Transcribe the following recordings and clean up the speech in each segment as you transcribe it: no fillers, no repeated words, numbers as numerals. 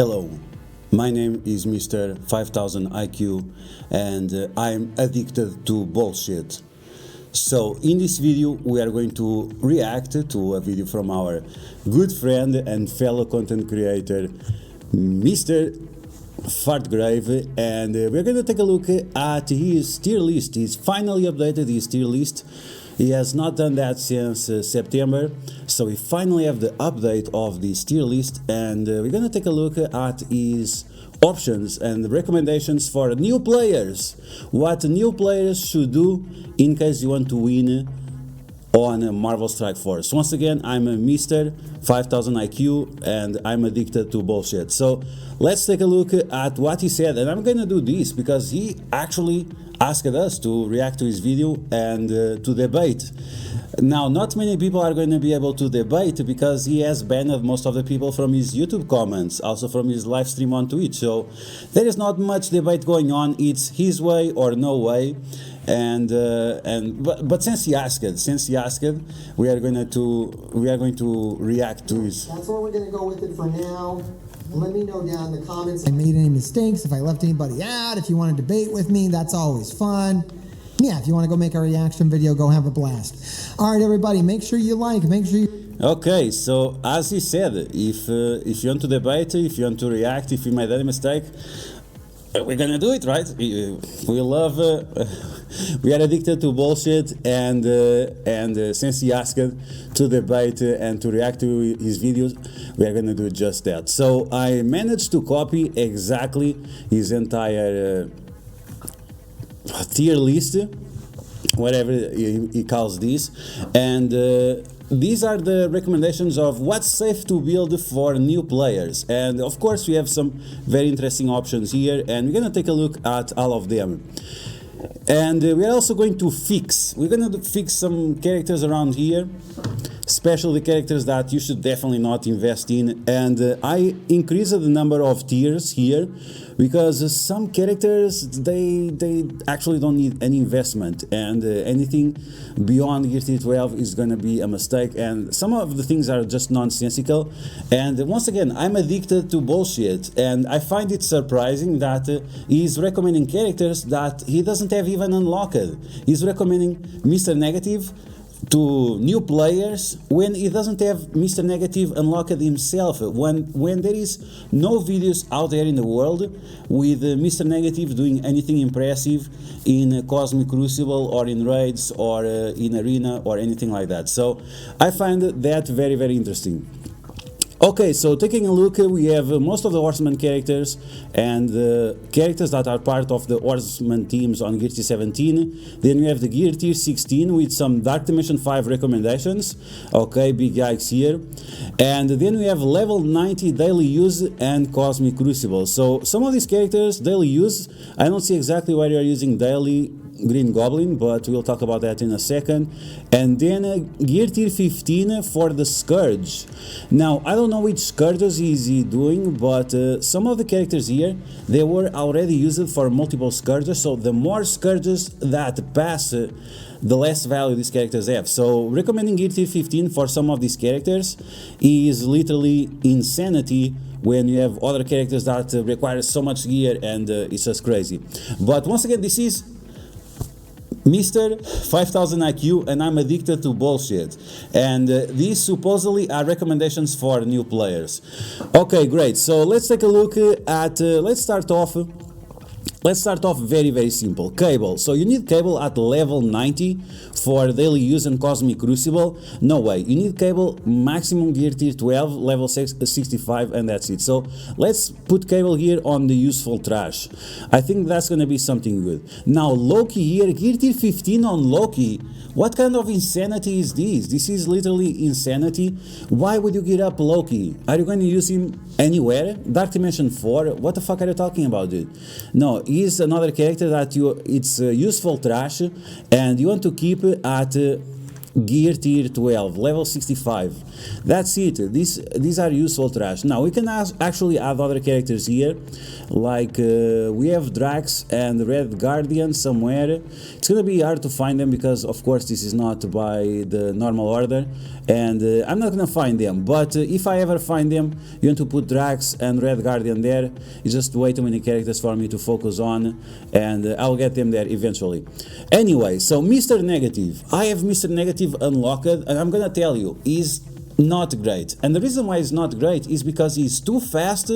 Hello, my name is Mr. 5000 IQ and I'm addicted to bullshit. So in this video we are going to react to a video from our good friend and fellow content creator Mr. F4rt, and we're going to take a look at his tier list. He's finally updated his tier list. He has not done that since September, so we finally have the update of this tier list, and we're going to take a look at his options and recommendations for new players. What new players should do in case you want to win on Marvel Strike Force. Once again, I'm a Mr. 5000 IQ and I'm addicted to bullshit. So let's take a look at what he said, and I'm gonna do this because he actually asked us to react to his video and to debate. Now, not many people are going to be able to debate because he has banned most of the people from his YouTube comments, also from his live stream on Twitch. So there is not much debate going on. It's his way or no way. But since he asked, we are going to react to his. That's what we're going to go with it for now. Let me know down in the comments if I made any mistakes, if I left anybody out, if you want to debate with me, that's always fun. Yeah, if you want to go make a reaction video, go have a blast. All right, everybody, make sure you like, make sure you... Okay, so as he said, if you want to debate, if you want to react, if you made any mistake, we're gonna do it, right? We love, we are addicted to bullshit, and since he asked to debate and to react to his videos, we are gonna do just that. So I managed to copy exactly his entire tier list, whatever he calls this, and these are the recommendations of what's safe to build for new players. And of course we have some very interesting options here, and we're gonna take a look at all of them. And we're also going to fix some characters around here, especially characters that you should definitely not invest in. And I increased the number of tiers here because some characters they actually don't need any investment, and anything beyond Gear Tier 12 is gonna be a mistake, and some of the things are just nonsensical. And once again, I'm addicted to bullshit, and I find it surprising that he's recommending characters that he doesn't have even unlocked. He's recommending Mr. Negative to new players when he doesn't have Mr. Negative unlocked himself, when there is no videos out there in the world with Mr. Negative doing anything impressive in Cosmic Crucible or in raids or in arena or anything like that. So I find that very, very interesting. Okay, so taking a look, we have most of the Horseman characters and characters that are part of the Horseman teams on Gear Tier 17. Then we have the Gear Tier 16 with some Dark Dimension 5 recommendations. Okay, big yikes here. And then we have level 90 daily use and Cosmic Crucible. So some of these characters, daily use, I don't see exactly why you're using daily Green Goblin, but we'll talk about that in a second. And then Gear Tier 15 for the Scourge. Now, I don't know which Scourges is he doing, but some of the characters here, they were already used for multiple Scourges, so the more Scourges that pass, the less value these characters have. So recommending Gear Tier 15 for some of these characters is literally insanity when you have other characters that require so much gear, and it's just crazy. But once again, this is Mr. 5000 IQ and I'm addicted to bullshit, and these supposedly are recommendations for new players. Okay, great. So let's take a look at let's start off very, very simple. Cable. So you need Cable at level 90 for daily use and Cosmic Crucible. No way. You need Cable maximum Gear Tier 12, level 65, and that's it. So let's put Cable here on the useful trash. I think that's gonna be something good. Now Loki here, Gear Tier 15 on Loki. What kind of insanity is this? This is literally insanity. Why would you get up Loki? Are you going to use him anywhere? Dark Dimension 4? What the fuck are you talking about, dude? No, he's another character that it's useful trash, and you want to keep at gear tier 12, level 65. That's it. These are useful trash. Now we can actually add other characters here, like we have Drax and Red Guardian somewhere. It's gonna be hard to find them because of course this is not by the normal order, and I'm not gonna find them, but if I ever find them, you want to put Drax and Red Guardian there. It's just way too many characters for me to focus on, and I'll get them there eventually. Anyway, so Mr. Negative, I have Mr. Negative unlocked, and I'm gonna tell you, he's not great. And the reason why he's not great is because he's too fast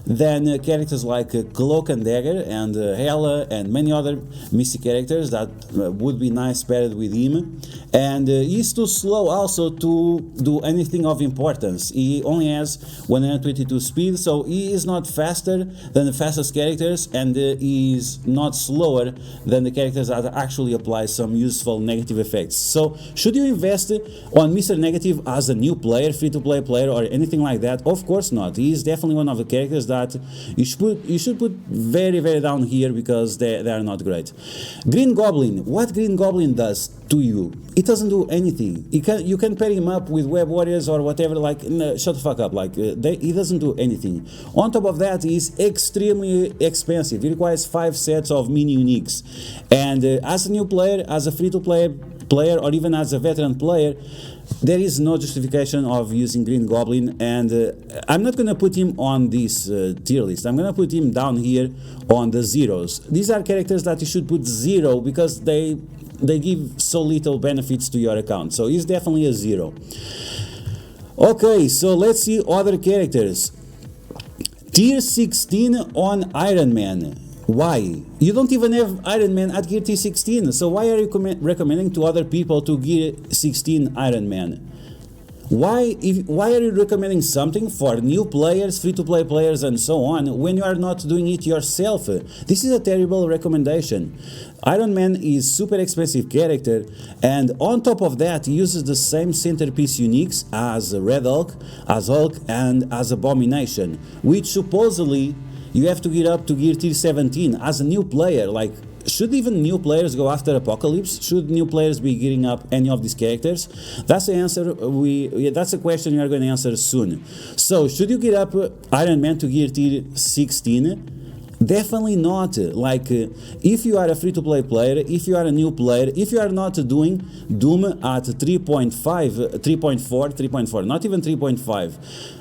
than characters like Cloak and Dagger and Hela and many other mystic characters that would be nice paired with him. And he's too slow also to do anything of importance. He only has 122 speed, so he is not faster than the fastest characters, and he is not slower than the characters that actually apply some useful negative effects. So should you invest on Mr. Negative as a new player, free-to-play player, or anything like that? Of course not. He is definitely one of the characters that you should put very, very down here because they are not great. Green Goblin. What Green Goblin does to you? It doesn't do anything. You can pair him up with Web Warriors or whatever, like, no, shut the fuck up, like, he doesn't do anything. On top of that, he's extremely expensive. He requires 5 sets of mini uniques, and as a new player, as a free-to-play player, or even as a veteran player, there is no justification of using Green Goblin, and I'm not gonna put him on this tier list. I'm gonna put him down here on the zeros. These are characters that you should put 0 because they give so little benefits to your account. So he's definitely a 0. Okay, so let's see other characters. Tier 16 on Iron Man. Why? You don't even have Iron Man at gear tier 16, so why are you recommending to other people to gear 16 Iron Man? Why are you recommending something for new players, free-to-play players, and so on, when you are not doing it yourself? This is a terrible recommendation. Iron Man is super expensive character, and on top of that, he uses the same centerpiece uniques as Red Hulk, as Hulk, and as Abomination, which supposedly you have to get up to gear tier 17 as a new player. Like, should even new players go after Apocalypse? Should new players be gearing up any of these characters? That's the answer. That's a question we are going to answer soon. So, should you get up Iron Man to gear tier 16? Definitely not. Like, if you are a free-to-play player, if you are a new player, if you are not doing Doom at 3.5, 3.4, 3.4, not even 3.5.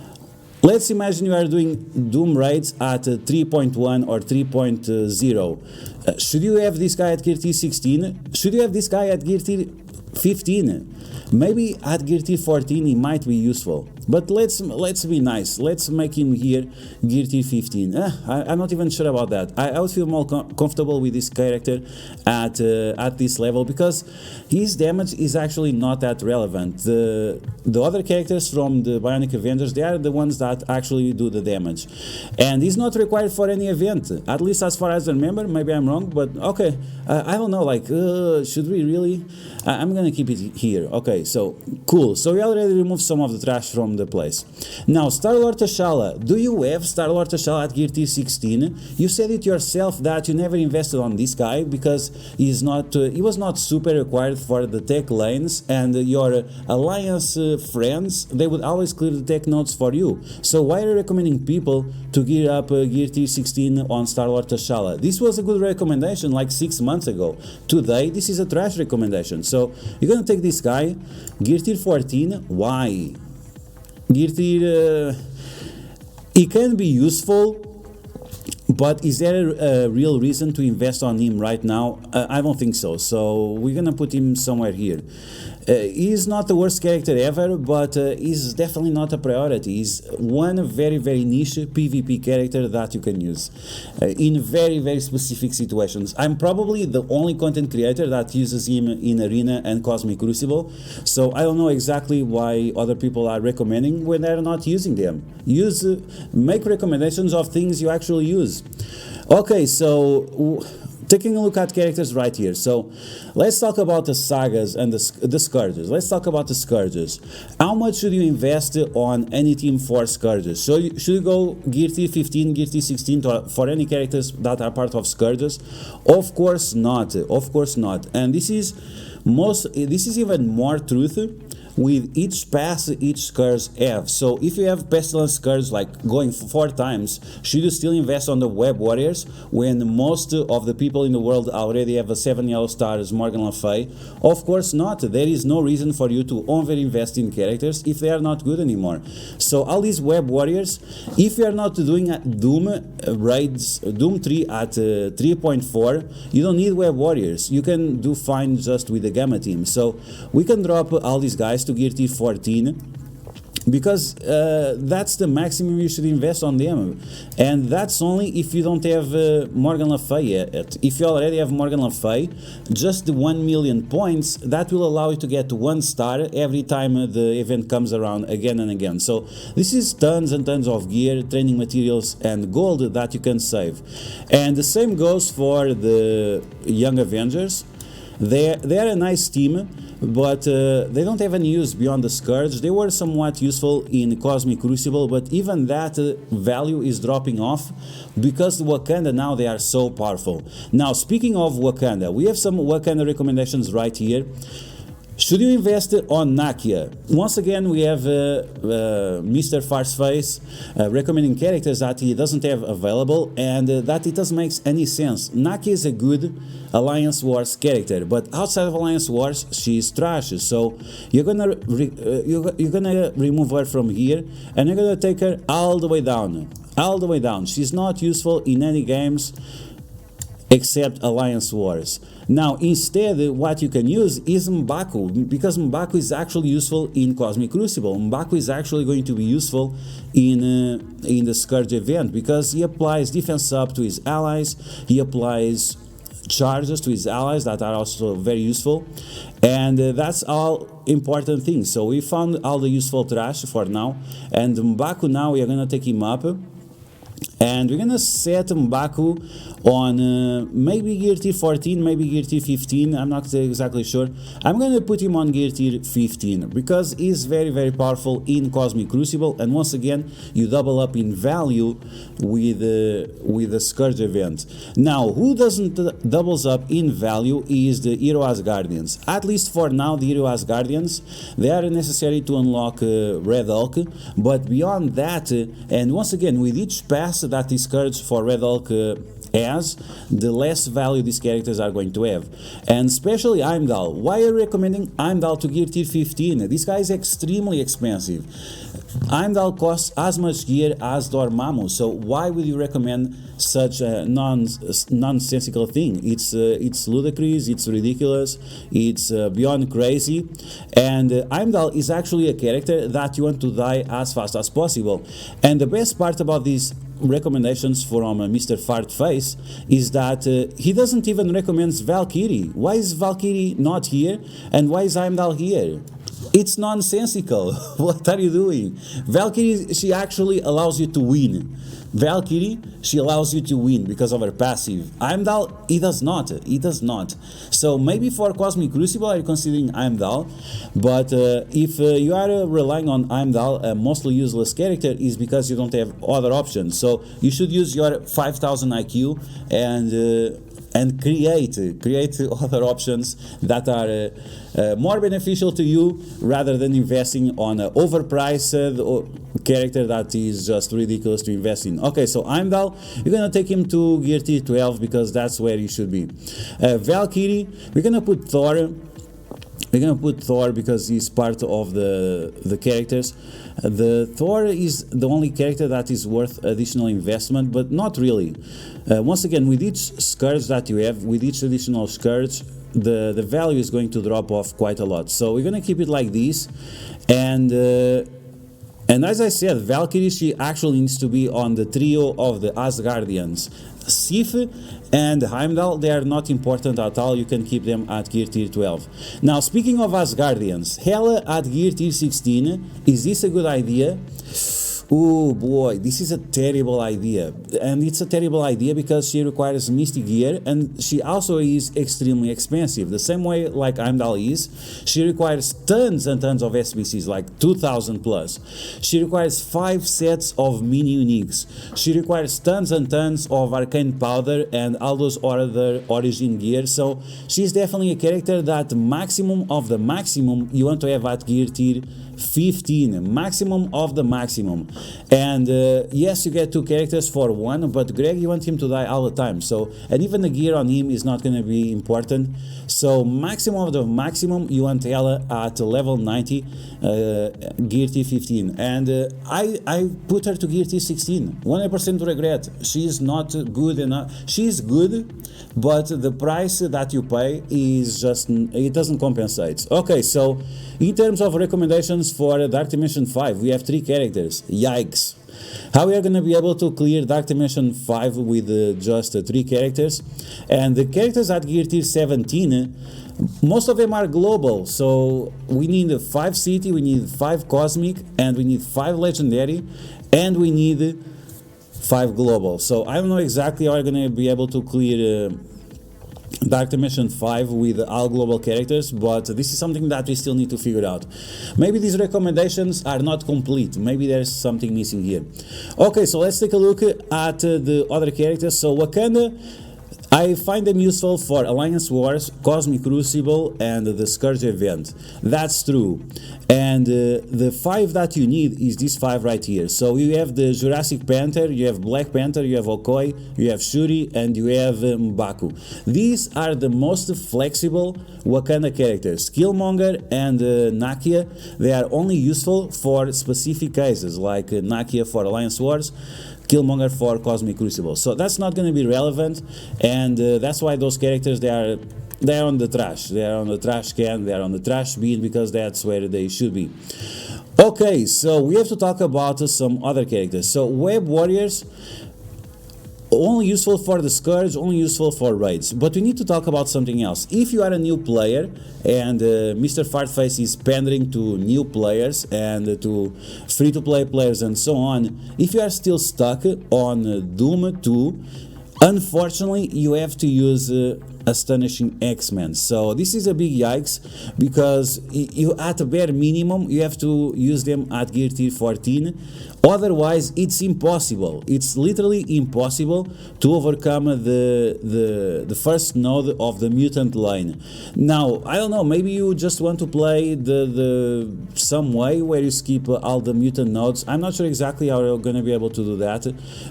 Let's imagine you are doing Doom raids at 3.1 or 3.0. Should you have this guy at gear tier 16? Should you have this guy at gear tier 15? Maybe at gear tier 14 he might be useful. But let's be nice. Let's make him here gear tier 15. I'm not even sure about that. I would feel more comfortable with this character at this level because his damage is actually not that relevant. The other characters from the Bionic Avengers, they are the ones that actually do the damage, and he's not required for any event. At least as far as I remember. Maybe I'm wrong, but okay. I don't know. Like, should we really? I'm gonna keep it here. Okay, so cool. So we already removed some of the trash from the place. Now, Star-Lord T'Challa. Do you have Star-Lord T'Challa at gear tier 16? You said it yourself that you never invested on this guy because he was not super required for the tech lanes, and your alliance friends, they would always clear the tech nodes for you. So why are you recommending people to gear up gear tier 16 on Star-Lord T'Challa? This was a good recommendation like 6 months ago. Today, this is a trash recommendation. So you're gonna take this guy, gear tier 14. Why? Gear tier, he can be useful, but is there a real reason to invest on him right now? I don't think so. So we're gonna put him somewhere here. He's not the worst character ever, but he's definitely not a priority. He's one very, very niche PvP character that you can use in very, very specific situations. I'm probably the only content creator that uses him in Arena and Cosmic Crucible, so I don't know exactly why other people are recommending when they're not using them. Make recommendations of things you actually use. Okay, so taking a look at characters right here. So let's talk about the sagas and the scourges. Let's talk about the scourges. How much should you invest on any team for scourges? So should you go gear tier 15, gear tier 16 for any characters that are part of scourges? Of course not. Of course not. And this is even more truth with each pass each scourge have. So if you have pestilence scourge like going 4 times, should you still invest on the web warriors when most of the people in the world already have a 7 yellow stars Morgan Le Fay? Of course not. There is no reason for you to overinvest in characters if they are not good anymore. So all these web warriors, if you are not doing Doom raids, Doom 3 at 3.4, you don't need web warriors. You can do fine just with the Gamma team. So we can drop all these guys to gear tier 14 because that's the maximum you should invest on them, and that's only if you don't have Morgan Le Fay yet. If you already have Morgan Le Fay, just the 1 million points that will allow you to get 1 star every time the event comes around again and again. So this is tons and tons of gear, training materials and gold that you can save. And the same goes for the Young Avengers. They are a nice team, but they don't have any use beyond the Scourge. They were somewhat useful in Cosmic Crucible, but even that value is dropping off because Wakanda now they are so powerful. Now, speaking of Wakanda, we have some Wakanda recommendations right here. Should you invest on Nakia? Once again, we have Mr. Farceface recommending characters that he doesn't have available, and that it doesn't make any sense. Nakia is a good Alliance Wars character, but outside of Alliance Wars, she's trash. So you're gonna remove her from here, and you're gonna take her all the way down. All the way down. She's not useful in any games except Alliance Wars. Now, instead, what you can use is M'Baku, because M'Baku is actually useful in Cosmic Crucible. M'Baku is actually going to be useful in the Scourge event, because he applies defense up to his allies, he applies charges to his allies that are also very useful, and that's all important things. So we found all the useful trash for now, and M'Baku now we are going to take him up. And we're gonna set M'Baku on maybe gear tier 14, maybe gear tier 15, I'm not exactly sure. I'm gonna put him on gear tier 15 because he's very, very powerful in Cosmic Crucible, and once again, you double up in value with the Scourge event. Now, who doesn't doubles up in value is the Hero Asgardians. At least for now, the Hero Asgardians, they are necessary to unlock Red Hulk, but beyond that, and once again, with each pass that this Scourge for Red Hulk has, the less value these characters are going to have. And especially Heimdall. Why are you recommending Heimdall to gear tier 15? This guy is extremely expensive. Heimdall costs as much gear as Dormammu, so why would you recommend such a nonsensical thing? It's ludicrous, it's ridiculous, it's beyond crazy, and Heimdall is actually a character that you want to die as fast as possible. And the best part about these recommendations from Mr. Farceface is that he doesn't even recommend Valkyrie. Why is Valkyrie not here, and why is Heimdall here? It's nonsensical. What are you doing? Valkyrie, she actually allows you to win. Valkyrie, she allows you to win because of her passive. Heimdall, he does not. He does not. So maybe for Cosmic Crucible, I'm considering Heimdall. But if you are relying on Heimdall, a mostly useless character, is because you don't have other options. So you should use your 5000 IQ and create other options that are more beneficial to you, rather than investing on an overpriced character that is just ridiculous to invest in. Okay, so Heimdall, you're gonna take him to gear tier 12 because that's where he should be. Valkyrie, we're gonna put Thor. We're gonna put Thor because he's part of the characters. The Thor is the only character that is worth additional investment, but not really. Once again, with each Scourge that you have, with each additional Scourge, the value is going to drop off quite a lot. So we're gonna keep it like this, and as I said, Valkyrie, she actually needs to be on the trio of the Asgardians. Sif and Heimdall, they are not important at all. You can keep them at gear tier 12. Now, speaking of Asgardians, Hela at gear tier 16, is this a good idea? Oh boy, this is a terrible idea. And it's a terrible idea because she requires Misty Gear and she also is extremely expensive. The same way like Heimdall is, she requires tons and tons of SBCs, like 2000 plus. She requires 5 sets of mini uniques. She requires tons and tons of arcane powder and all those other origin gear. So she's definitely a character that maximum of the maximum you want to have at gear tier 15, maximum of the maximum. And yes, you get 2 characters for 1, but Greg, you want him to die all the time, so, and even the gear on him is not going to be important. So maximum of the maximum, you want Ella at level 90, gear tier 15, and I put her to gear tier 16, 100% regret. She is not good enough. She's good, but the price that you pay is just, it doesn't compensate. Okay, so in terms of recommendations for Dark Dimension 5, we have 3 characters. Yikes. How we are going to be able to clear Dark Dimension 5 with just 3 characters? And the characters at gear tier 17, most of them are global, so we need 5 city, we need 5 cosmic, and we need 5 legendary, and we need 5 global. So I don't know exactly how we're going to be able to clear Dark Dimension 5 with all global characters, but this is something that we still need to figure out. Maybe these recommendations are not complete, maybe there's something missing here. Okay, so let's take a look at the other characters. So Wakanda, I find them useful for Alliance Wars, Cosmic Crucible, and the Scourge event. That's true. And the 5 that you need is these 5 right here. So you have the Jurassic Panther, you have Black Panther, you have Okoye, you have Shuri, and you have M'Baku. These are the most flexible Wakanda characters. Killmonger and Nakia, they are only useful for specific cases, like Nakia for Alliance Wars, Killmonger for Cosmic Crucible. So that's not going to be relevant, and that's why those characters, they are on the trash. They are on the trash can, they are on the trash bin, because that's where they should be. Okay, so we have to talk about some other characters. So Web Warriors, only useful for the Scourge, only useful for raids. But we need to talk about something else. If you are a new player and Mr. Fartface is pandering to new players and to free-to-play players and so on, if you are still stuck on Doom 2, unfortunately you have to use Astonishing X-Men. So this is a big yikes, because you, at a bare minimum, you have to use them at gear tier 14. Otherwise, it's impossible. It's literally impossible to overcome the first node of the mutant line. Now, I don't know, maybe you just want to play the some way where you skip all the mutant nodes. I'm not sure exactly how you're going to be able to do that,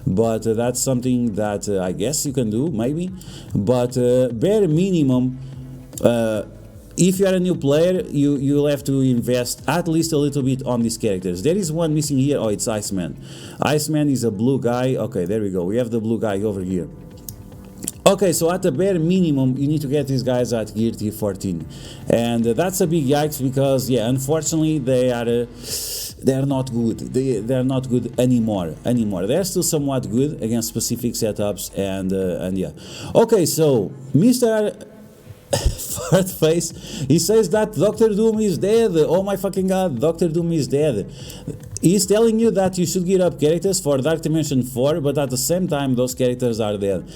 but that's something that I guess you can do, maybe. But bare minimum, if you are a new player, you'll have to invest at least a little bit on these characters. There is one missing here. Oh, it's Iceman. Iceman is a blue guy. Okay, there we go. We have the blue guy over here. Okay, so at the bare minimum, you need to get these guys at gear tier 14. And that's a big yikes, because, yeah, unfortunately, they are not good. They're not good anymore. They're still somewhat good against specific setups, and yeah. Okay, so Mr. Fartface, he says that Doctor Doom is dead. Oh my fucking god, Doctor Doom is dead. He's telling you that you should gear up characters for Dark Dimension 4, but at the same time those characters are dead.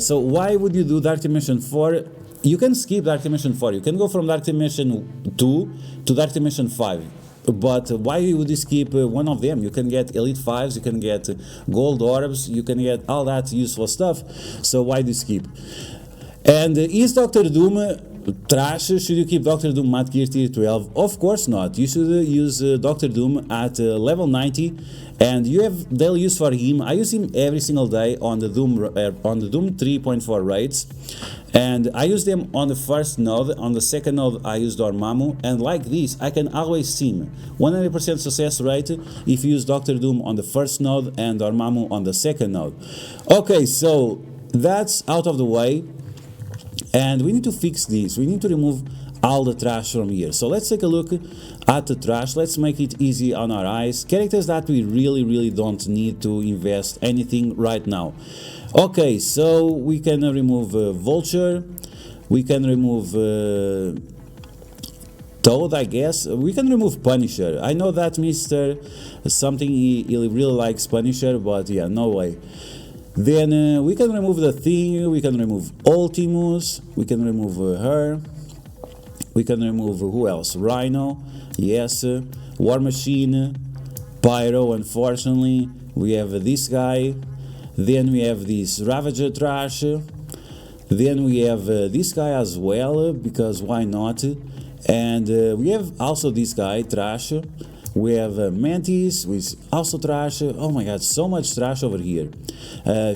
So why would you do Dark Dimension 4? You can skip Dark Dimension 4. You can go from Dark Dimension 2 to Dark Dimension 5. But why would you skip one of them? You can get Elite 5s, you can get Gold Orbs, you can get all that useful stuff. So why do you skip? And is Doctor Doom trash? Should you keep Doctor Doom at gear tier 12? Of course not. You should use Doctor Doom at level 90, and you have daily use for him. I use him every single day on the Doom 3.4 raids, and I use them on the first node. On the second node I use Dormammu, and like this I can always sim 100% success rate if you use Doctor Doom on the first node and Dormammu on the second node. Okay, so that's out of the way. And we need to fix this. We need to remove all the trash from here. So let's take a look at the trash. Let's make it easy on our eyes. Characters that we really don't need to invest anything right now. Okay, so we can remove Vulture. We can remove Toad, I guess. We can remove Punisher. I know that Mr. something he really likes Punisher, but yeah, no way. Then we can remove the Thing, we can remove Ultimus, we can remove her, we can remove who else? Rhino, yes, War Machine, Pyro, unfortunately. We have this guy, then we have this Ravager trash, then we have this guy as well, because why not? And we have also this guy, trash. We have Mantis, which is also trash. Oh my god, so much trash over here.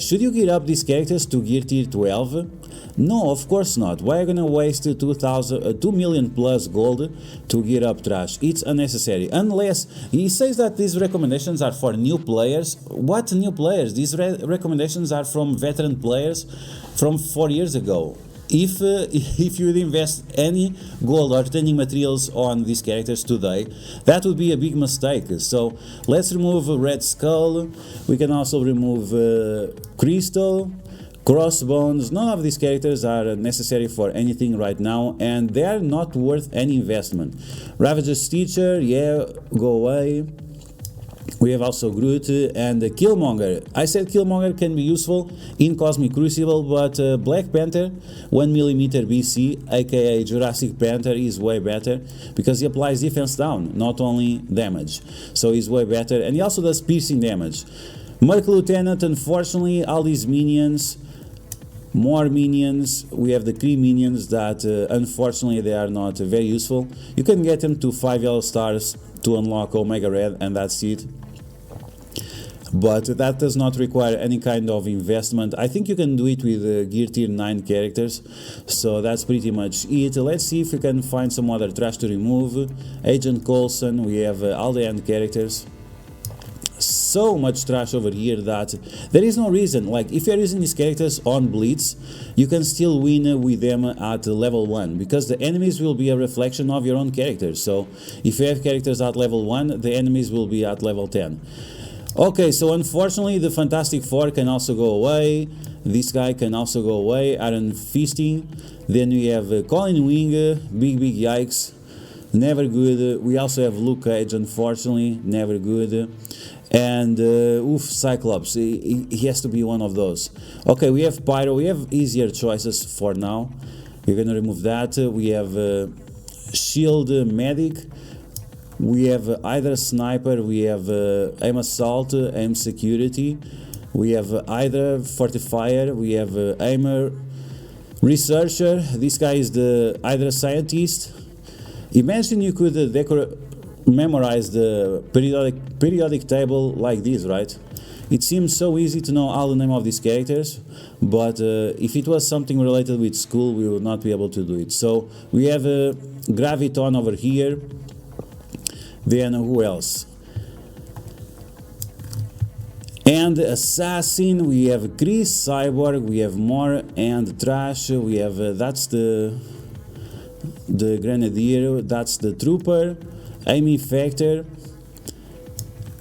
Should you gear up these characters to gear tier 12? No, of course not. Why are you gonna waste 2 million plus gold to gear up trash? It's unnecessary. Unless he says that these recommendations are for new players. What new players? These recommendations are from veteran players from 4 years ago. If you would invest any gold or training materials on these characters today, that would be a big mistake. So let's remove Red Skull. We can also remove Crystal, Crossbones. None of these characters are necessary for anything right now, and they are not worth any investment. Ravager Stitcher, yeah, go away. We have also Groot and Killmonger. I said Killmonger can be useful in Cosmic Crucible, but Black Panther 1mm BC, aka Jurassic Panther, is way better because he applies defense down, not only damage. So he's way better, and he also does piercing damage. Merc Lieutenant, unfortunately, all these minions, more minions. We have the Kree minions that unfortunately they are not very useful. You can get them to 5 yellow stars to unlock Omega Red, and that's it. But that does not require any kind of investment. I think you can do it with gear tier 9 characters, so that's pretty much it. Let's see if we can find some other trash to remove. Agent Coulson, we have all the end characters. So much trash over here that there is no reason. Like, if you're using these characters on Blitz, you can still win with them at level 1, because the enemies will be a reflection of your own characters. So if you have characters at level 1, the enemies will be at level 10. Okay, so unfortunately the Fantastic Four can also go away. This guy can also go away. Iron Fisting. Then we have Colin Wing, big yikes, never good. We also have Luke Cage, unfortunately, never good. And Cyclops, he has to be one of those. Okay, we have Pyro, we have easier choices for now. We're gonna remove that. We have Shield Medic, we have either Sniper, we have Aim Assault, Aim Security, we have either Fortifier, we have Aimer, Researcher. This guy is the either Scientist. Imagine you could memorize the periodic table like this, right? It seems so easy to know all the name of these characters, but if it was something related with school, we would not be able to do it. So we have Graviton over here. Then who else? And Assassin, we have Chris, Cyborg, we have More and Trash, we have that's the Grenadier, that's the Trooper, Amy Factor,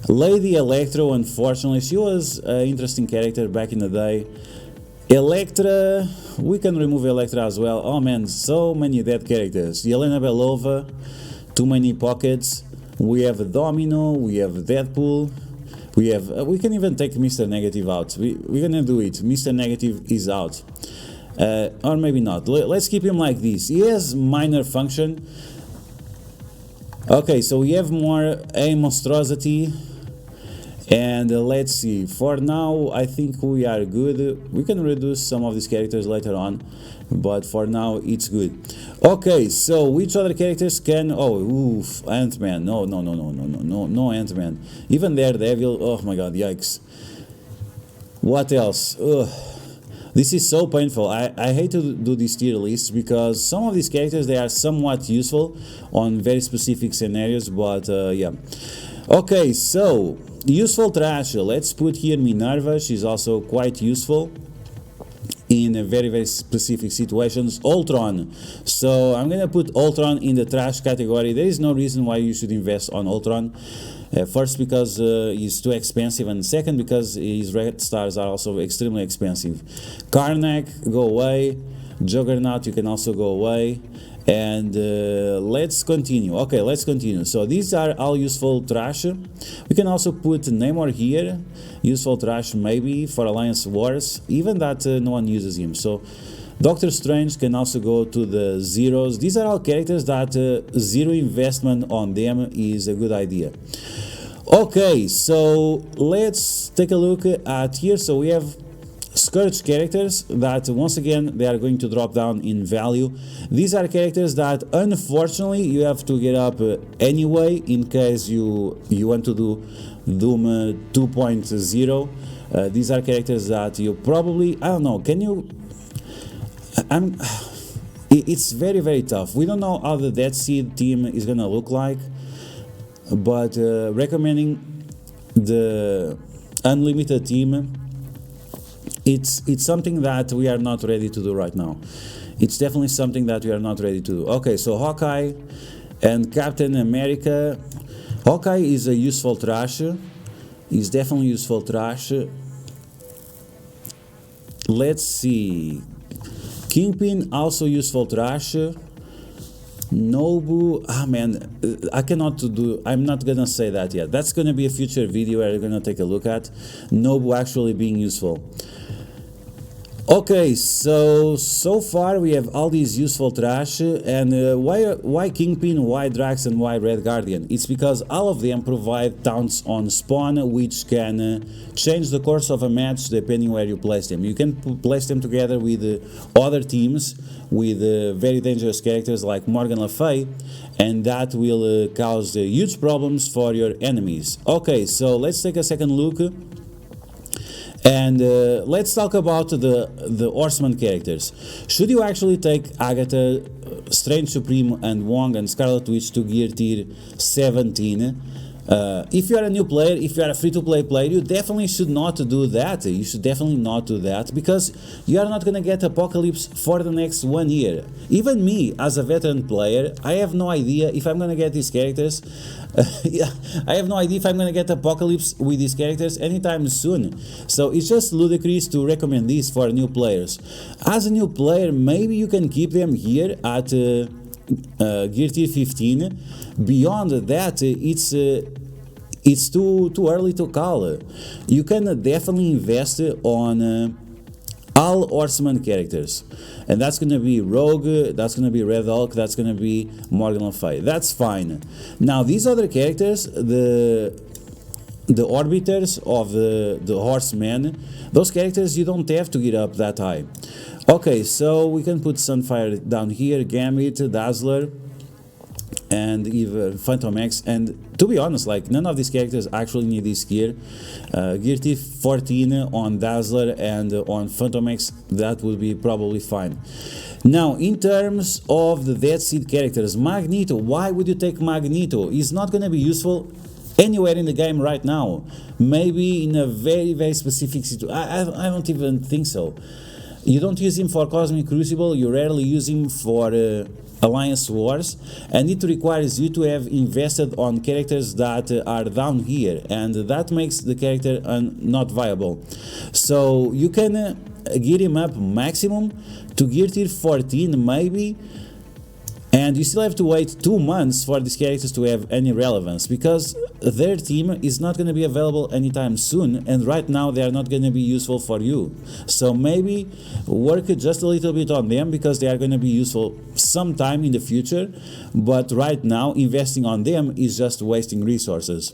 Lady Electro. Unfortunately, she was an interesting character back in the day. Electra, we can remove Electra as well. Oh man, so many dead characters. Yelena Belova, too many pockets. We have a Domino, we have Deadpool, we can even take Mr. Negative out. We're gonna do it. Mr. Negative is out. Or maybe not. Let's keep him like this. He has minor function. Okay, so we have more A Monstrosity. And let's see, for now I think we are good. We can reduce some of these characters later on, but for now it's good. Okay, so which other characters can... Oh, oof, Ant-Man. No Ant-Man. Even Daredevil. Oh my god, yikes. What else? Ugh. This is so painful. I hate to do these tier lists because some of these characters, they are somewhat useful on very specific scenarios, but yeah. Okay, so useful trash. Let's put here Minerva. She's also quite useful in very specific situations. Ultron. So I'm gonna put Ultron in the trash category. There is no reason why you should invest on Ultron. First, because he's too expensive, and second, because his red stars are also extremely expensive. Karnak, go away. Juggernaut, you can also go away. And let's continue. Okay, let's continue. So these are all useful trash. We can also put Namor here, useful trash maybe for Alliance Wars, even that no one uses him. So Doctor Strange can also go to the zeros. These are all characters that zero investment on them is a good idea. Okay, so let's take a look at here. So we have Scourge characters that once again they are going to drop down in value. These are characters that unfortunately you have to get up anyway in case you want to do Doom 2.0. These are characters that you probably, I don't know, can you, it's very tough. We don't know how the Dead Seed team is gonna look like, but recommending the unlimited team, it's something that we are not ready to do right now. It's definitely something that we are not ready to do. Okay, so Hawkeye and Captain America. Hawkeye is a useful trash. He's definitely useful trash. Let's see. Kingpin also useful trash. Nobu, man, I cannot do, I'm not gonna say that yet. That's gonna be a future video where we're gonna take a look at Nobu actually being useful. Okay, so far we have all these useful trash, and why Kingpin, why Drax, and why Red Guardian? It's because all of them provide taunts on spawn, which can change the course of a match depending where you place them. You can place them together with other teams, with very dangerous characters like Morgan Le Fay, and that will cause huge problems for your enemies. Okay, so let's take a second look. And let's talk about the Horseman characters. Should you actually take Agatha, Strange Supreme, and Wong and Scarlet Witch to gear tier 17? If you are a new player, if you are a free-to-play player, you definitely should not do that. You should definitely not do that, because you are not gonna get Apocalypse for the next 1 year. Even me, as a veteran player, I have no idea if I'm gonna get these characters. Yeah, I have no idea if I'm gonna get Apocalypse with these characters anytime soon. So it's just ludicrous to recommend these for new players. As a new player, maybe you can keep them here at gear tier 15. Beyond that, it's too early to call. You can definitely invest on all Horseman characters, and that's gonna be Rogue, that's gonna be Red Hulk, that's gonna be Morgan Le Fay. That's fine. Now these other characters, the Orbiters of the Horsemen, those characters you don't have to get up that high. Okay, so we can put Sunfire down here, Gambit, Dazzler, and even Phantom X. And to be honest, like, none of these characters actually need this gear. Gear tier 14 on Dazzler and on Phantom X, that would be probably fine. Now, in terms of the Dead Seed characters, Magneto, why would you take Magneto? He's not going to be useful anywhere in the game right now. Maybe in a very specific situation. I don't even think so. You don't use him for Cosmic Crucible, you rarely use him for Alliance Wars, and it requires you to have invested on characters that are down here, and that makes the character not viable. So you can get him up maximum to gear tier 14 maybe, and you still have to wait 2 months for these characters to have any relevance, because their team is not going to be available anytime soon, and right now they are not going to be useful for you. So maybe work just a little bit on them, because they are going to be useful sometime in the future, but right now investing on them is just wasting resources.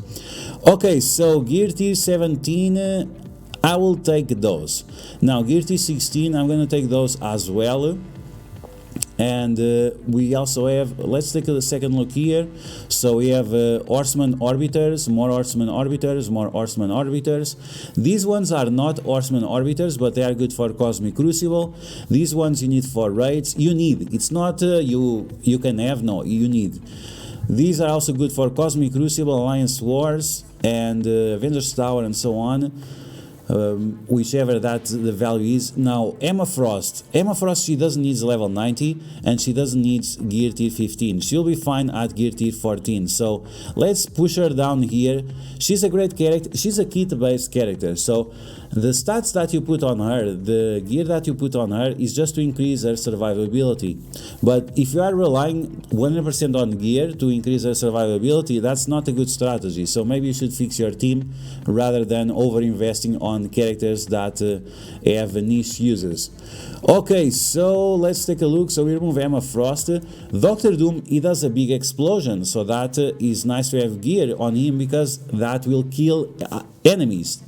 Okay, so gear tier 17, I will take those. Now gear tier 16, I'm going to take those as well. And we also have, let's take a second look here. So we have Horseman Orbiters, more Horseman Orbiters, more Horseman Orbiters. These ones are not Horseman Orbiters, but they are good for Cosmic Crucible. These ones you need for raids. You need, it's not you can have, no, you need. These are also good for Cosmic Crucible, Alliance Wars, and Avengers Tower, and so on. Whichever that the value is. Now Emma Frost, she doesn't need level 90, and she doesn't need gear tier 15. She'll be fine at gear tier 14. So let's push her down here. She's a great character. She's a kit based character, so The stats that you put on her, the gear that you put on her is just to increase her survivability. But if you are relying 100% on gear to increase her survivability, that's not a good strategy. So maybe you should fix your team rather than over-investing on characters that have niche uses. Okay, so let's take a look. So we remove F4rt. Dr. Doom, he does a big explosion, so that is nice to have gear on him because that will kill enemies.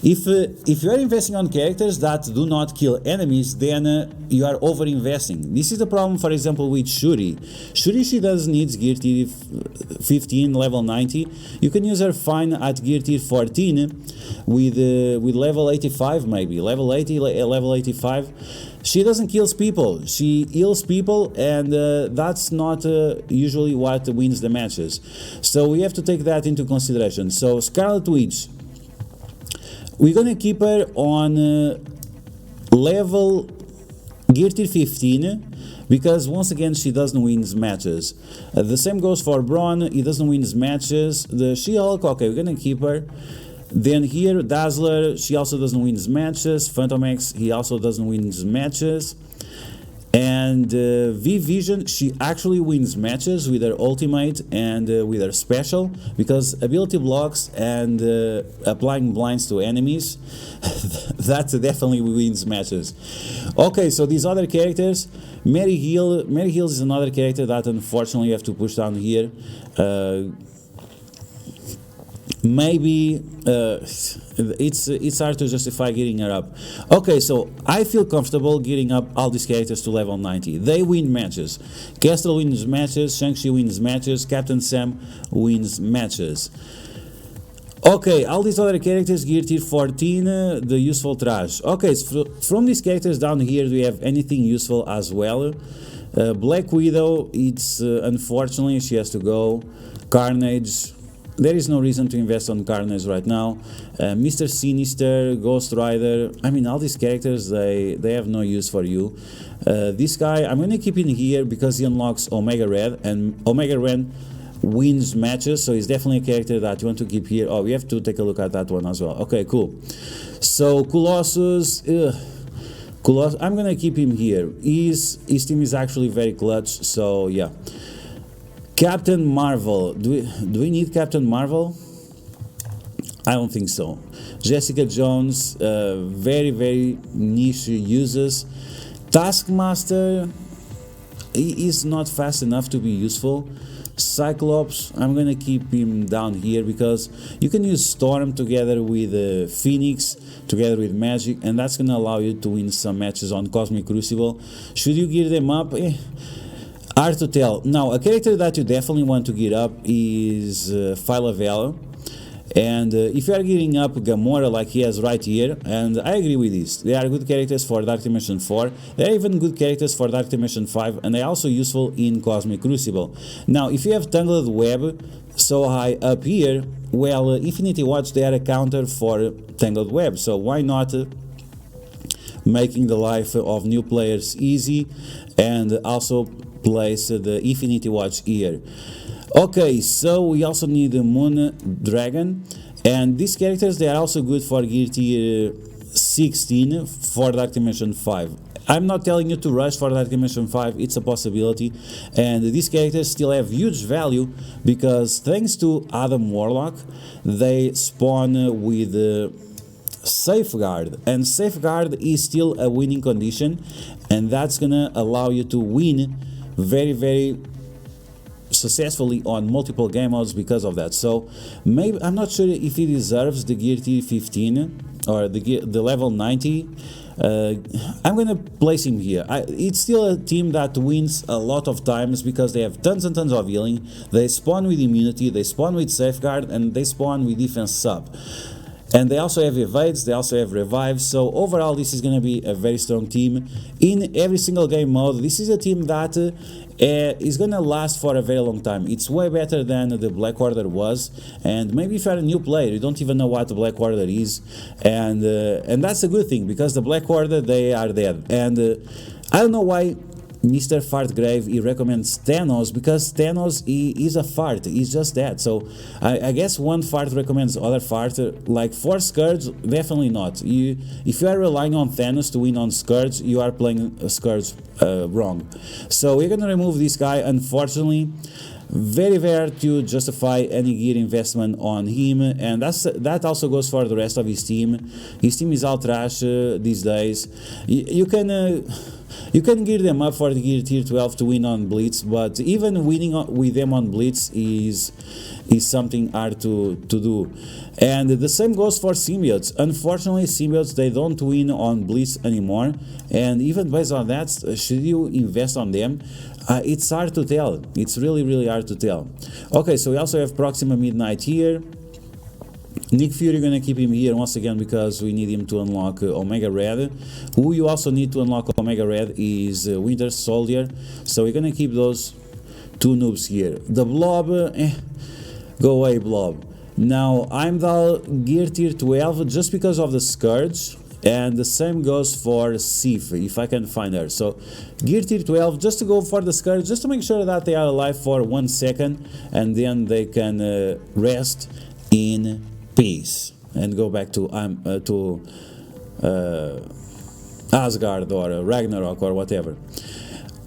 If you are investing on characters that do not kill enemies, then you are over investing. This is the problem, for example, with Shuri. Shuri, she doesn't need gear tier 15, level 90. You can use her fine at gear tier 14 with level 85 maybe, level 80, level 85. She doesn't kill people, she heals people, and that's not usually what wins the matches. So we have to take that into consideration. So Scarlet Witch, we're gonna keep her on level gear tier 15 because once again she doesn't win matches. The same goes for Braun, he doesn't win matches. The She-Hulk, okay, we're gonna keep her. Then here, Dazzler, she also doesn't win matches. Phantom X, he also doesn't win matches. And V-Vision, she actually wins matches with her ultimate and with her special, because ability blocks and applying blinds to enemies, that definitely wins matches. Okay, so these other characters, Mary Hills is another character that unfortunately you have to push down here. Maybe it's hard to justify getting her up. Okay, so I feel comfortable getting up all these characters to level 90. They win matches. Kestrel wins matches, Shang-Chi wins matches, Captain Sam wins matches. Okay, all these other characters, gear tier 14, the useful trash. Okay, so from these characters down here, do we have anything useful as well? Black Widow, it's unfortunately she has to go. Carnage, there is no reason to invest on Carnage right now. Mr. Sinister, Ghost Rider, I mean all these characters, they have no use for you. This guy, I'm gonna keep in here because he unlocks Omega Red, and Omega Red wins matches, so he's definitely a character that you want to keep here. Oh, we have to take a look at that one as well. Okay, cool. So Colossus, I'm gonna keep him here. His team is actually very clutch, so yeah. Captain Marvel, do we need Captain Marvel? I don't think so. Jessica Jones, very niche uses. Taskmaster, he is not fast enough to be useful. Cyclops, I'm gonna keep him down here because you can use Storm together with Phoenix, together with Magic, and that's gonna allow you to win some matches on Cosmic Crucible. Should you gear them up? Hard to tell. Now, a character that you definitely want to gear up is Phyla-Vell. And if you are gearing up Gamora like he has right here, and I agree with this, they are good characters for Dark Dimension 4, they are even good characters for Dark Dimension 5, and they are also useful in Cosmic Crucible. Now, if you have Tangled Web so high up here, well, Infinity Watch, they are a counter for Tangled Web, so why not making the life of new players easy and also place the Infinity Watch here. Okay, so we also need the Moon Dragon, and these characters, they are also good for gear tier 16 for Dark Dimension 5. I'm not telling you to rush for Dark Dimension 5, it's a possibility, and these characters still have huge value because thanks to Adam Warlock, they spawn with Safeguard, and Safeguard is still a winning condition, and that's gonna allow you to win very successfully on multiple game modes because of that. So maybe I'm not sure if he deserves the gear tier 15 or the level 90. I'm gonna place him here. It's still a team that wins a lot of times because they have tons and tons of healing, they spawn with immunity, they spawn with Safeguard, and they spawn with defense sub. And they also have evades, they also have revives, so overall this is going to be a very strong team in every single game mode. This is a team that is going to last for a very long time. It's way better than the Black Order was, and maybe if you're a new player, you don't even know what the Black Order is, and that's a good thing, because the Black Order, they are dead, and I don't know why Mr. Fartgrave, he recommends Thanos because Thanos is a fart. He's just that. So I guess one fart recommends other fart. Like for Scourge, definitely not. If you are relying on Thanos to win on Scourge, you are playing Scourge wrong. So we're gonna remove this guy, unfortunately. Very hard to justify any gear investment on him, and that also goes for the rest of his team. His team is all trash these days. You can gear them up for the gear tier 12 to win on Blitz, but even winning with them on Blitz is something hard to do. And the same goes for symbiotes. Unfortunately, symbiotes, they don't win on Blitz anymore, and even based on that, should you invest on them? It's hard to tell. It's really hard to tell. Okay, so we also have Proxima Midnight here. Nick Fury, gonna keep him here once again because we need him to unlock Omega Red. Who you also need to unlock Omega Red is Winter Soldier, so we're gonna keep those two noobs here. The Blob, go away Blob. Now Heimdall gear tier 12 just because of the Scourge, and the same goes for Sif, if I can find her. So gear tier 12 just to go for the Scourge, just to make sure that they are alive for 1 second, and then they can rest in peace and go back to Asgard or Ragnarok or whatever.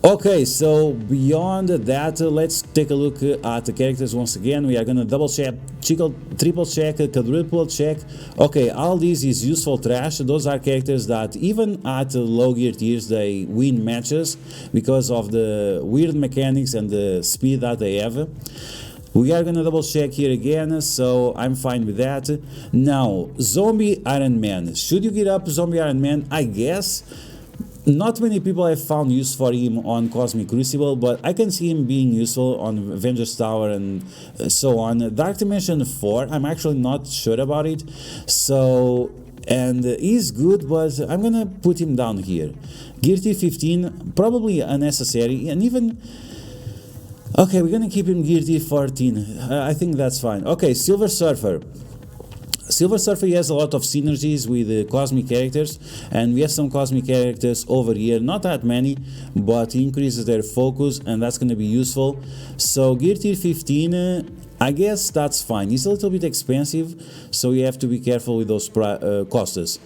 Okay, so beyond that, let's take a look at the characters once again. We are gonna double check, triple check, quadruple check. Okay, all these is useful trash. Those are characters that even at low gear tiers they win matches because of the weird mechanics and the speed that they have. We are gonna double check here again, so I'm fine with that. Now, Zombie Iron Man. Should you get up Zombie Iron Man? I guess. Not many people have found use for him on Cosmic Crucible, but I can see him being useful on Avengers Tower and so on. Dark Dimension 4, I'm actually not sure about it. So, and he's good, but I'm gonna put him down here. Gear tier 15, probably unnecessary, and even... Okay, we're gonna keep him gear tier 14. I think that's fine. Okay, Silver Surfer. Silver Surfer has a lot of synergies with the cosmic characters, and we have some cosmic characters over here, not that many, but he increases their focus, and that's going to be useful. So gear tier 15, I guess that's fine. He's a little bit expensive, so you have to be careful with those costs.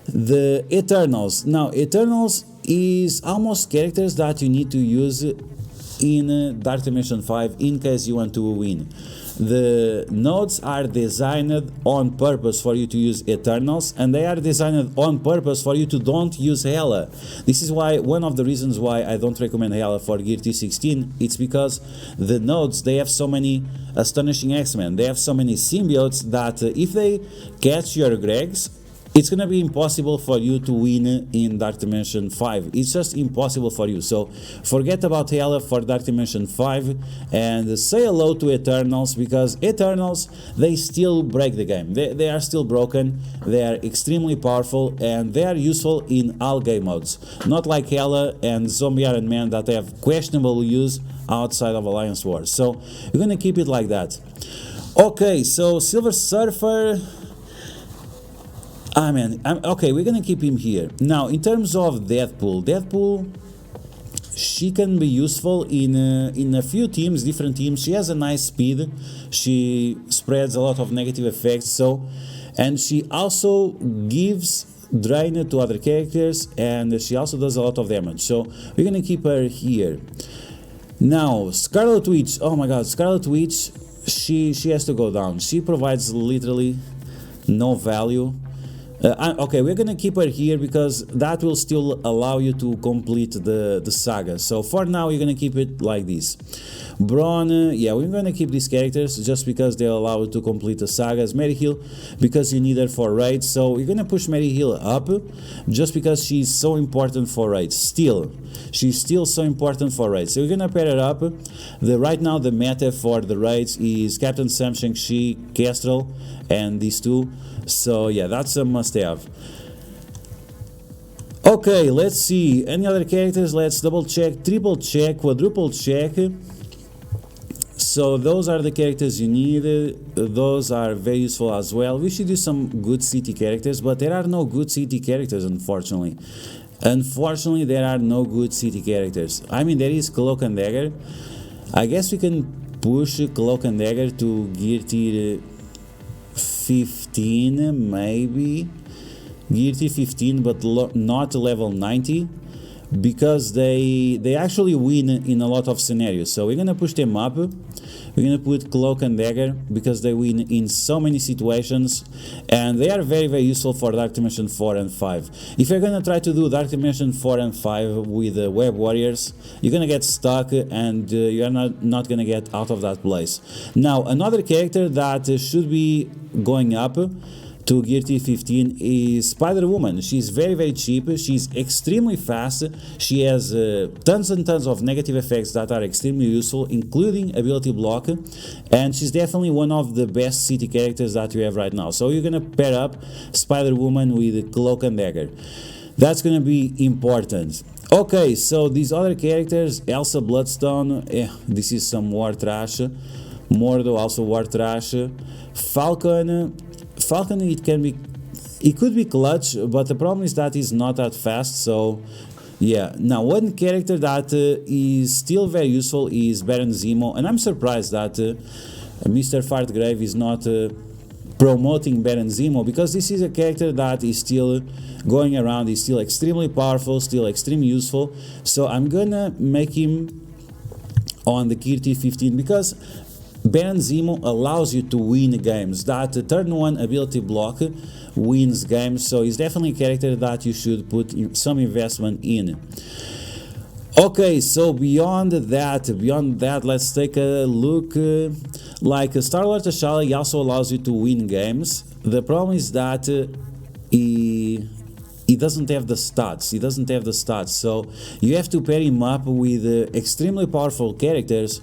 The Eternals. Now, Eternals is almost characters that you need to use in Dark Dimension 5 in case you want to win. The nodes are designed on purpose for you to use Eternals, and they are designed on purpose for you to don't use Hela. This is why one of the reasons why I don't recommend Hela for Gear T16. It's because the nodes, they have so many astonishing X-Men, they have so many symbiotes that if they catch your Gregs, it's gonna be impossible for you to win in Dark Dimension 5. It's just impossible for you. So forget about Hela for Dark Dimension 5 and say hello to Eternals, because Eternals, they still break the game. They are still broken, they are extremely powerful, and they are useful in all game modes. Not like Hela and Zombie Iron Man that have questionable use outside of Alliance Wars. So we're gonna keep it like that. Okay, so Silver Surfer... okay, we're gonna keep him here. Now, in terms of Deadpool, she can be useful in a few teams, different teams. She has a nice speed. She spreads a lot of negative effects. So, and she also gives drain to other characters, and she also does a lot of damage. So we're gonna keep her here. Now, Scarlet Witch. Oh my God, Scarlet Witch. She has to go down. She provides literally no value. Okay, we're gonna keep her here because that will still allow you to complete the saga. So for now, you're gonna keep it like this. Braun, yeah, we're gonna keep these characters just because they allow you to complete the sagas. Mary Hill, because you need her for raids. So we're gonna push Mary Hill up just because she's so important for raids. She's still so important for raids. So we're gonna pair her up. Right now the meta for the raids is Captain Sam, Shang-Chi, Kestrel, and these two. So yeah, that's a must-have. Okay, let's see. Any other characters? Let's double check, triple check, quadruple check. So those are the characters you need. Those are very useful as well. We should do some good city characters, but there are no good city characters, unfortunately. Unfortunately, there are no good city characters. I mean, there is Cloak and Dagger. I guess we can push Cloak and Dagger to gear tier 15, maybe. Gear tier 15, but not level 90. Because they actually win in a lot of scenarios. So we're gonna push them up. We're gonna put Cloak and Dagger because they win in so many situations, and they are very, very useful for Dark Dimension 4 and 5. If you're gonna try to do Dark Dimension 4 and 5 with Web Warriors, you're gonna get stuck and you're not gonna get out of that place. Now, another character that should be going up to gear tier 15 is Spider-Woman. She's very, very cheap, she's extremely fast, she has tons and tons of negative effects that are extremely useful, including ability block, and she's definitely one of the best city characters that you have right now. So you're gonna pair up Spider-Woman with Cloak and Dagger. That's gonna be important. Okay, so these other characters, Elsa Bloodstone, this is some war trash. Mordo, also war trash. Falcon, it could be clutch, but the problem is that he's not that fast. So yeah, now one character that is still very useful is Baron Zemo, and I'm surprised that Mr. Fartgrave is not promoting Baron Zemo, because this is a character that is still going around, is still extremely powerful, still extremely useful. So I'm gonna make him on the gear tier 15 because Baron Zemo allows you to win games. That turn 1 ability block wins games, so he's definitely a character that you should put some investment in. Okay, so beyond that, let's take a look. Like Star-Lord T'Challa, he also allows you to win games. The problem is that he doesn't have the stats, so you have to pair him up with extremely powerful characters,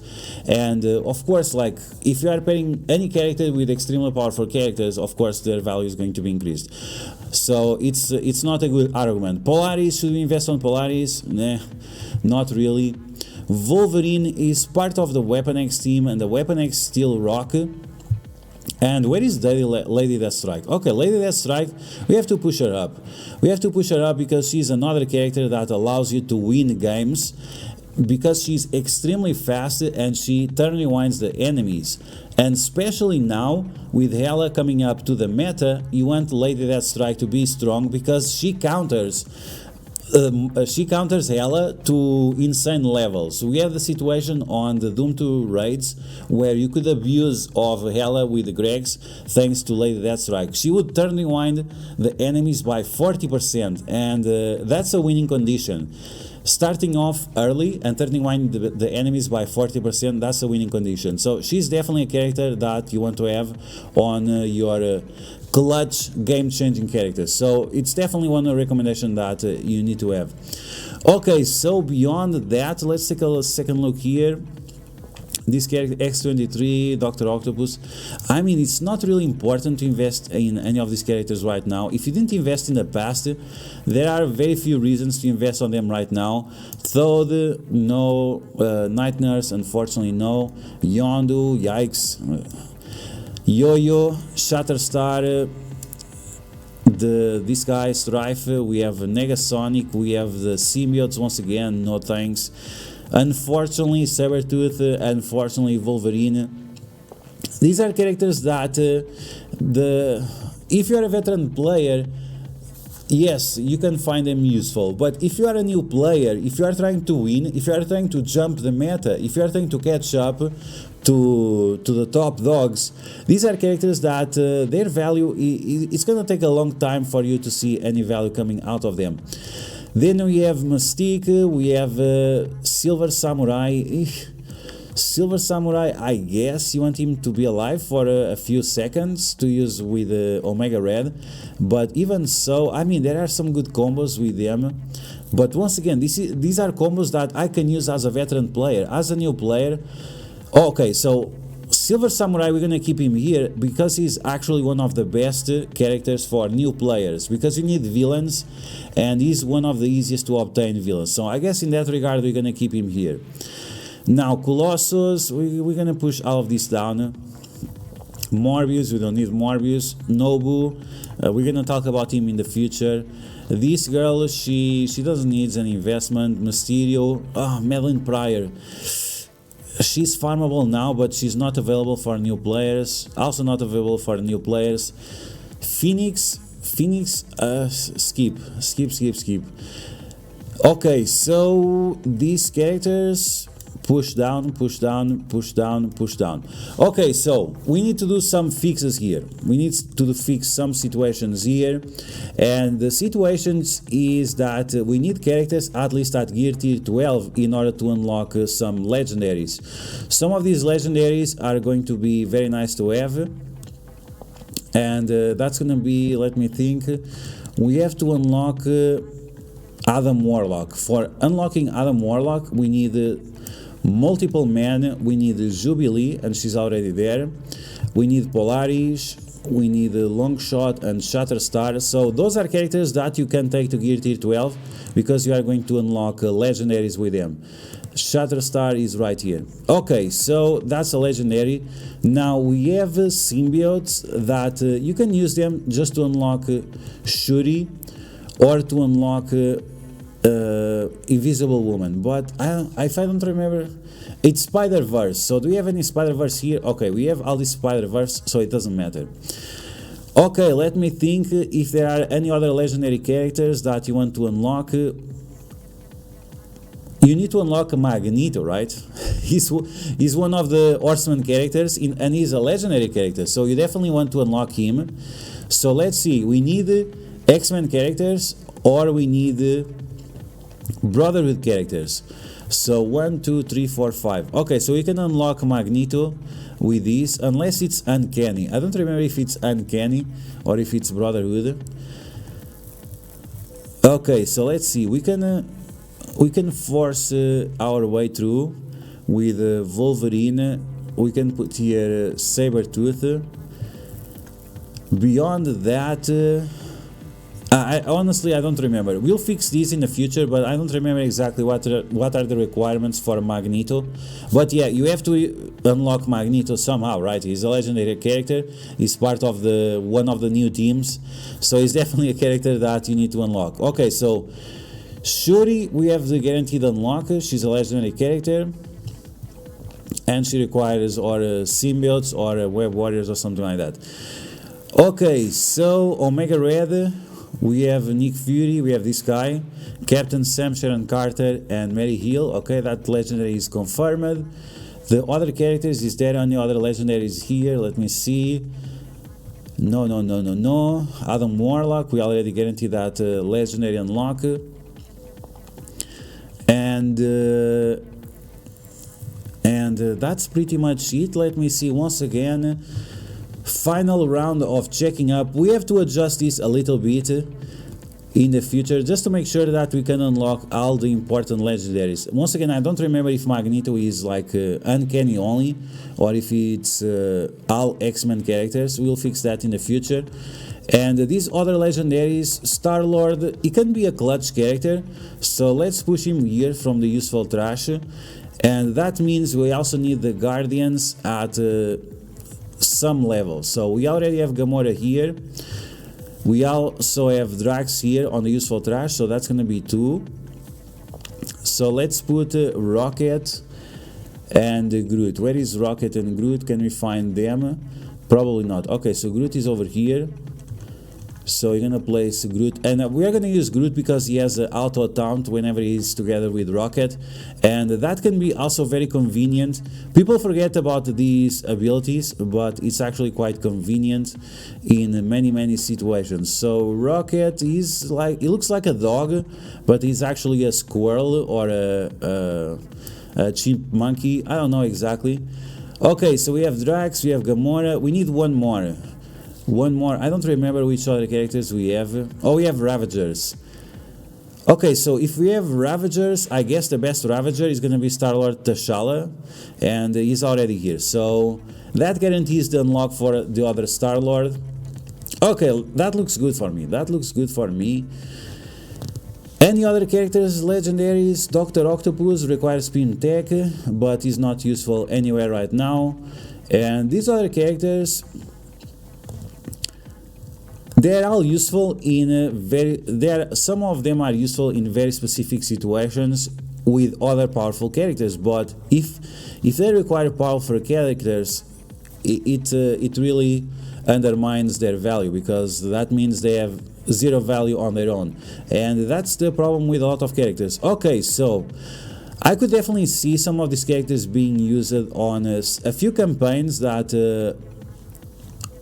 and of course, like if you are pairing any character with extremely powerful characters, of course their value is going to be increased. So it's not a good argument. Polaris, should we invest on Polaris? Nah, not really. Wolverine is part of the Weapon X team, and the Weapon X still rock. And where is Lady Deathstrike? Okay, Lady Deathstrike, we have to push her up. We have to push her up because she's another character that allows you to win games, because she's extremely fast and she turn rewinds the enemies. And especially now, with Hela coming up to the meta, you want Lady Deathstrike to be strong because she counters Hela to insane levels. We have the situation on the Doom 2 raids where you could abuse of Hela with the Gregs thanks to Lady Deathstrike. She would turn rewind the enemies by 40%, and that's a winning condition. Starting off early and turning the enemies by 40%, that's a winning condition. So she's definitely a character that you want to have on your clutch game-changing characters. So it's definitely one recommendation that you need to have. Okay, so beyond that, let's take a second look here. This character X23, Dr. Octopus, I mean, it's not really important to invest in any of these characters right now. If you didn't invest in the past, there are very few reasons to invest on them right now. Toad, no. Night Nurse, unfortunately no. Yondu, yikes. Yo-Yo, Shatterstar, this guy Strife, we have Negasonic, we have the Symbiotes once again, no thanks. Unfortunately, Sabretooth, unfortunately, Wolverine. These are characters that if you are a veteran player, yes, you can find them useful. But if you are a new player, if you are trying to win, if you are trying to jump the meta, if you are trying to catch up to the top dogs, these are characters that their value, it's gonna take a long time for you to see any value coming out of them. Then we have Mystique, we have Silver Samurai. Silver Samurai, I guess you want him to be alive for a few seconds to use with Omega Red, but even so, I mean, there are some good combos with them. But once again, these are combos that I can use as a veteran player. As a new player, okay, so Silver Samurai, we're gonna keep him here because he's actually one of the best characters for new players, because you need villains and he's one of the easiest to obtain villains. So I guess in that regard we're gonna keep him here. Now Colossus, we're gonna push all of this down. Morbius, we don't need Morbius. Nobu, we're gonna talk about him in the future. This girl, she doesn't need an investment. Mysterio, Madeline Pryor. She's farmable now, but she's not available for new players. Also not available for new players. Phoenix, skip. Okay, so these characters, push down. Okay, so we need to do some fixes here. We need to fix some situations here, and the situations is that we need characters at least at gear tier 12 in order to unlock some legendaries. Some of these legendaries are going to be very nice to have, and that's gonna be, let me think, we have to unlock Adam Warlock. For unlocking Adam Warlock, we need multiple men. We need Jubilee, and she's already there. We need Polaris, we need Longshot and Shatterstar. So those are characters that you can take to gear tier 12 because you are going to unlock legendaries with them. Shatterstar is right here. Okay, so that's a legendary. Now we have symbiotes that you can use them just to unlock Shuri or to unlock Invisible Woman, but if I don't remember, it's Spider-Verse. So do we have any Spider-Verse here? Okay, we have all this Spider-Verse, so it doesn't matter. Okay, let me think if there are any other legendary characters that you want to unlock. You need to unlock Magneto, right? he's one of the Horseman characters, and he's a legendary character, so you definitely want to unlock him. So let's see, we need X-Men characters or we need Brotherhood characters. So 1, 2, 3, 4, 5. Okay, so we can unlock Magneto with this, unless it's Uncanny. I don't remember if it's Uncanny or if it's Brotherhood. Okay, so let's see. We can force our way through with Wolverine. We can put here Sabretooth. Beyond that, honestly, I don't remember. We'll fix these in the future, but I don't remember exactly what are the requirements for Magneto. But yeah, you have to unlock Magneto somehow, right? He's a legendary character. He's part of one of the new teams, so he's definitely a character that you need to unlock. Okay, so Shuri, we have the guaranteed unlock. She's a legendary character, and she requires or symbiotes or web warriors or something like that. Okay, so Omega Red, we have Nick Fury, we have this guy, Captain Sam, Sharon Carter, and Mary Hill. Okay, that legendary is confirmed. The other characters, is there any other legendaries here? Let me see. No. Adam Warlock, we already guaranteed that legendary unlock. And that's pretty much it. Let me see once again. Final round of checking up. We have to adjust this a little bit in the future just to make sure that we can unlock all the important legendaries. Once again, I don't remember if Magneto is like Uncanny only or if it's all X-Men characters. We'll fix that in the future. And these other legendaries, Star-Lord, he can be a clutch character, so let's push him here from the useful trash. And that means we also need the Guardians at some level. So we already have Gamora here. We also have Drax here on the useful trash, so that's gonna be 2. So let's put Rocket and Groot. Where is Rocket and Groot? Can we find them? Probably not. Okay, so Groot is over here. So you're gonna place Groot, and we are gonna use Groot because he has an auto taunt whenever he's together with Rocket, and that can be also very convenient. People forget about these abilities, but it's actually quite convenient in many situations. So Rocket is like, he looks like a dog, but he's actually a squirrel or a chimp monkey. I don't know exactly. Okay, so we have Drax, we have Gamora. We need one more. I don't remember which other characters we have. Oh, we have Ravagers. Okay, so if we have Ravagers, I guess the best Ravager is gonna be Star-Lord T'Challa, and he's already here. So that guarantees the unlock for the other Star-Lord. Okay, that looks good for me. Any other characters, legendaries? Dr. Octopus requires Spin Tech, but is not useful anywhere right now. And these other characters, they're all useful in some of them are useful in very specific situations with other powerful characters, but if they require powerful characters, it really undermines their value, because that means they have zero value on their own, and that's the problem with a lot of characters. Okay, so I could definitely see some of these characters being used on a few campaigns that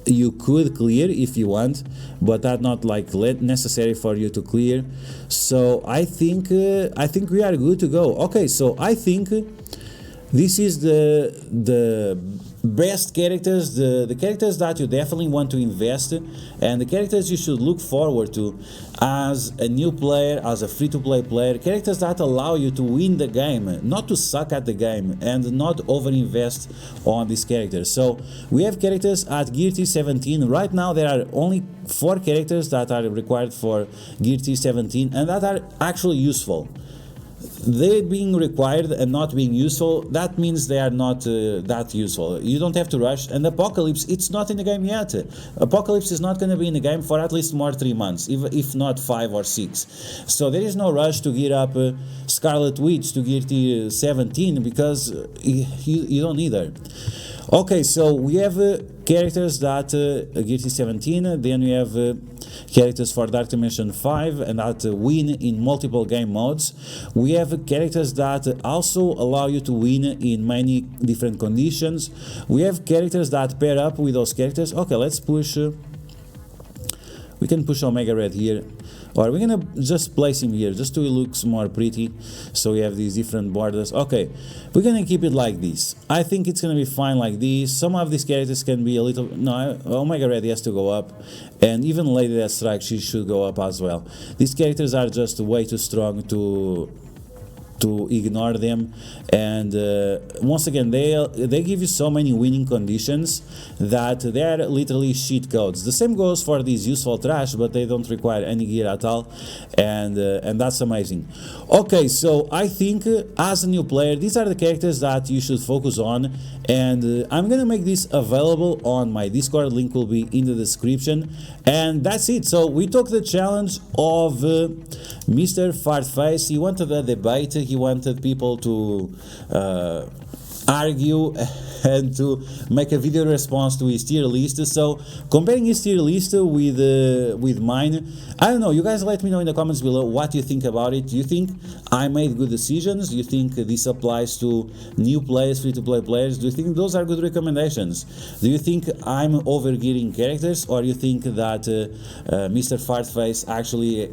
you could clear if you want, but that's not like necessary for you to clear. So I think we are good to go. Okay, so I think this is the best characters, the characters that you definitely want to invest, and the characters you should look forward to as a new player, as a free-to-play player, characters that allow you to win the game, not to suck at the game, and not overinvest on these characters. So we have characters at Gear Tier 17. Right now there are only 4 characters that are required for Gear Tier 17 and that are actually useful. They being required and not being useful, that means they are not that useful. You don't have to rush. And Apocalypse, it's not in the game yet. Apocalypse is not going to be in the game for at least more 3 months, if not 5 or 6. So there is no rush to gear up Scarlet Witch to Gear Tier 17, because you don't need her. Okay, so we have characters that Gear Tier 17, then we have characters for Dark Dimension 5 and that win in multiple game modes. We have characters that also allow you to win in many different conditions. We have characters that pair up with those characters. Okay, let's push. We can push Omega Red here, or we're gonna just place him here just to looks more pretty, so we have these different borders. Okay, we're gonna keep it like this. I think it's gonna be fine like this. Some of these characters can be a little, no, Omega Red has to go up, and even Lady Deathstrike, she should go up as well. These characters are just way too strong to ignore them, and once again they give you so many winning conditions that they are literally cheat codes. The same goes for these useful trash, but they don't require any gear at all, and that's amazing. Okay, so I think as a new player, these are the characters that you should focus on, and I'm gonna make this available on my Discord. Link will be in the description, and that's it. So we took the challenge of Mr. Fartface. He wanted a debate. He wanted people to argue and to make a video response to his tier list. So comparing his tier list with mine, I don't know. You guys let me know in the comments below what you think about it. Do you think I made good decisions? Do you think this applies to new players, free-to-play players? Do you think those are good recommendations? Do you think I'm overgearing characters, or you think that Mr. Fartface actually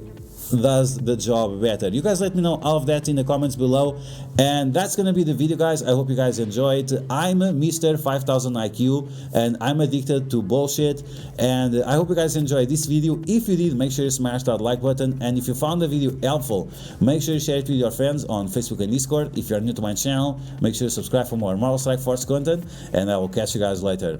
does the job better? You guys let me know all of that in the comments below, and that's gonna be the video, guys. I hope you guys enjoyed. I'm Mr. 5000 IQ, and I'm addicted to bullshit, and I hope you guys enjoyed this video. If you did, make sure you smash that like button, and if you found the video helpful, make sure you share it with your friends on Facebook and Discord. If you're new to my channel, make sure you subscribe for more Marvel Strike Force content, and I will catch you guys later.